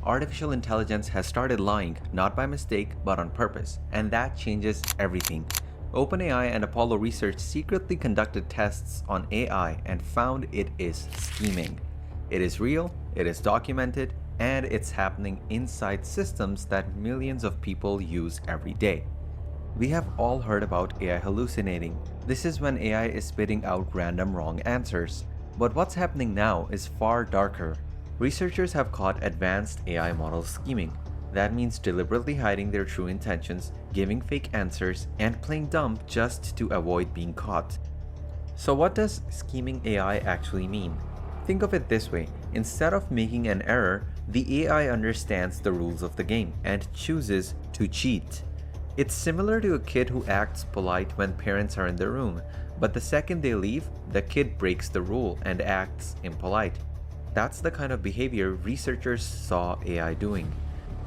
artificial intelligence has started lying, not by mistake, but on purpose, and that changes everything. OpenAI and Apollo Research secretly conducted tests on AI and found it is scheming. It is real, it is documented, and it's happening inside systems that millions of people use every day. We have all heard about AI hallucinating. This is when AI is spitting out random wrong answers. But what's happening now is far darker. Researchers have caught advanced AI models scheming. That means deliberately hiding their true intentions, giving fake answers, and playing dumb just to avoid being caught. So what does scheming AI actually mean? Think of it this way: instead of making an error, the AI understands the rules of the game and chooses to cheat. It's similar to a kid who acts polite when parents are in the room, but the second they leave, the kid breaks the rule and acts impolite. That's the kind of behavior researchers saw AI doing.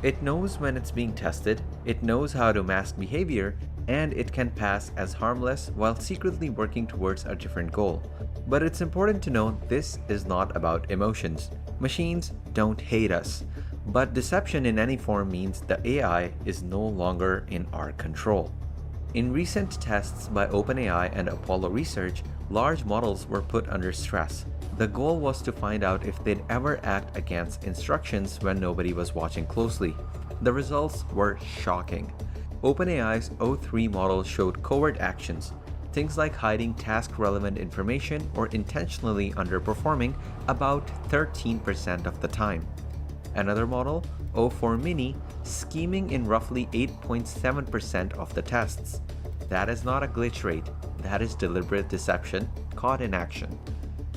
It knows when it's being tested, it knows how to mask behavior, and it can pass as harmless while secretly working towards a different goal. But it's important to know this is not about emotions. Machines don't hate us. But deception in any form means the AI is no longer in our control. In recent tests by OpenAI and Apollo Research, large models were put under stress. The goal was to find out if they'd ever act against instructions when nobody was watching closely. The results were shocking. OpenAI's O3 model showed covert actions, things like hiding task-relevant information or intentionally underperforming about 13% of the time. Another model, O4 Mini, scheming in roughly 8.7% of the tests. That is not a glitch rate, that is deliberate deception caught in action.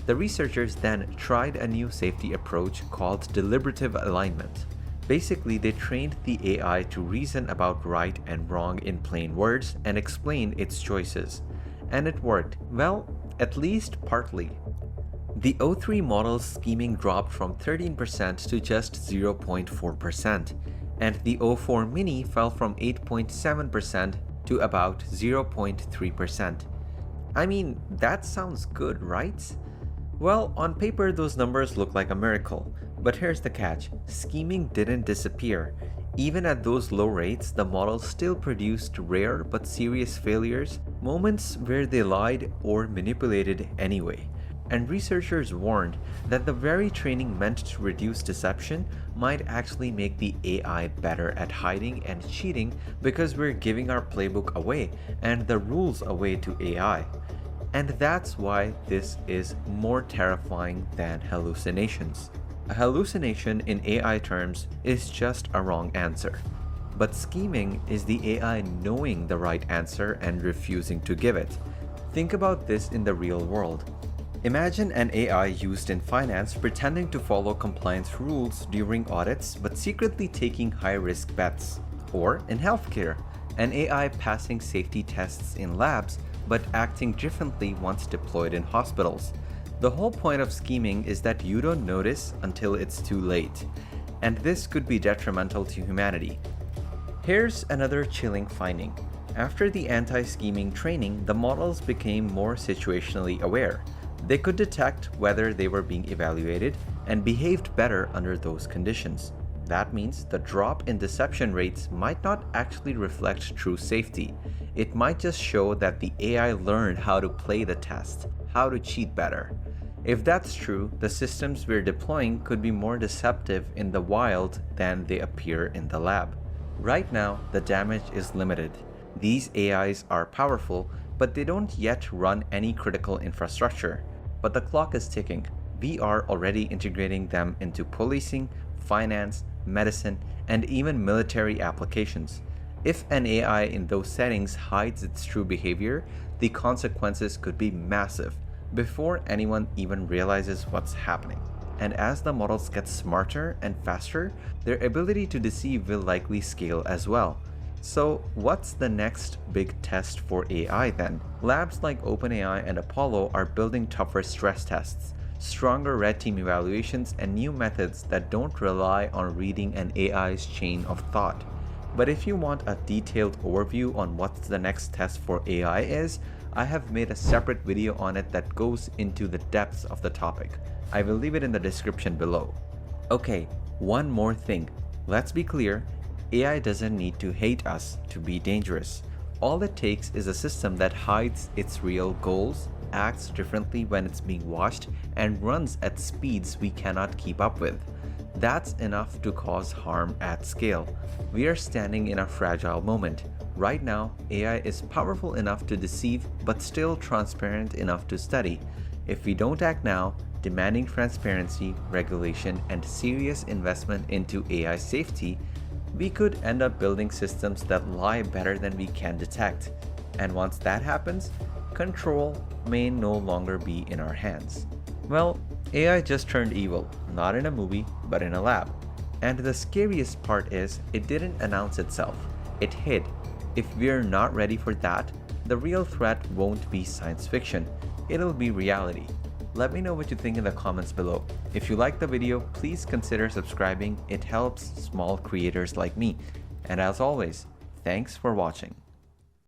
The researchers then tried a new safety approach called deliberative alignment. Basically, they trained the AI to reason about right and wrong in plain words and explain its choices. And it worked, well, at least partly. The O3 model's scheming dropped from 13% to just 0.4%, and the O4 Mini fell from 8.7% to about 0.3%. I mean, that sounds good, right? Well, on paper those numbers look like a miracle, but here's the catch: scheming didn't disappear. Even at those low rates, the model still produced rare but serious failures, moments where they lied or manipulated anyway. And researchers warned that the very training meant to reduce deception might actually make the AI better at hiding and cheating because we're giving our playbook away and the rules away to AI. And that's why this is more terrifying than hallucinations. A hallucination in AI terms is just a wrong answer. But scheming is the AI knowing the right answer and refusing to give it. Think about this in the real world. Imagine an AI used in finance pretending to follow compliance rules during audits but secretly taking high-risk bets. Or in healthcare, an AI passing safety tests in labs but acting differently once deployed in hospitals. The whole point of scheming is that you don't notice until it's too late, and this could be detrimental to humanity. Here's another chilling finding. After the anti-scheming training, the models became more situationally aware. They could detect whether they were being evaluated and behaved better under those conditions. That means the drop in deception rates might not actually reflect true safety. It might just show that the AI learned how to play the test, how to cheat better. If that's true, the systems we're deploying could be more deceptive in the wild than they appear in the lab. Right now, the damage is limited. These AIs are powerful, but they don't yet run any critical infrastructure. But the clock is ticking. We are already integrating them into policing, finance, medicine, and even military applications. If an AI in those settings hides its true behavior, the consequences could be massive before anyone even realizes what's happening. And as the models get smarter and faster, their ability to deceive will likely scale as well. So what's the next big test for AI then? Labs like OpenAI and Apollo are building tougher stress tests, stronger red team evaluations, and new methods that don't rely on reading an AI's chain of thought. But if you want a detailed overview on what the next test for AI is, I have made a separate video on it that goes into the depths of the topic. I will leave it in the description below. Okay, One more thing. Let's be clear, AI doesn't need to hate us to be dangerous. All it takes is a system that hides its real goals, acts differently when it's being watched, and runs at speeds we cannot keep up with. That's enough to cause harm at scale. We are standing in a fragile moment. Right now, AI is powerful enough to deceive, but still transparent enough to study. If we don't act now, demanding transparency, regulation, and serious investment into AI safety, we could end up building systems that lie better than we can detect. And once that happens, control may no longer be in our hands. Well, AI just turned evil, not in a movie, but in a lab. And the scariest part is, it didn't announce itself. It hid. If we're not ready for that, the real threat won't be science fiction. It'll be reality. Let me know what you think in the comments below. If you liked the video, please consider subscribing. It helps small creators like me. And as always, thanks for watching.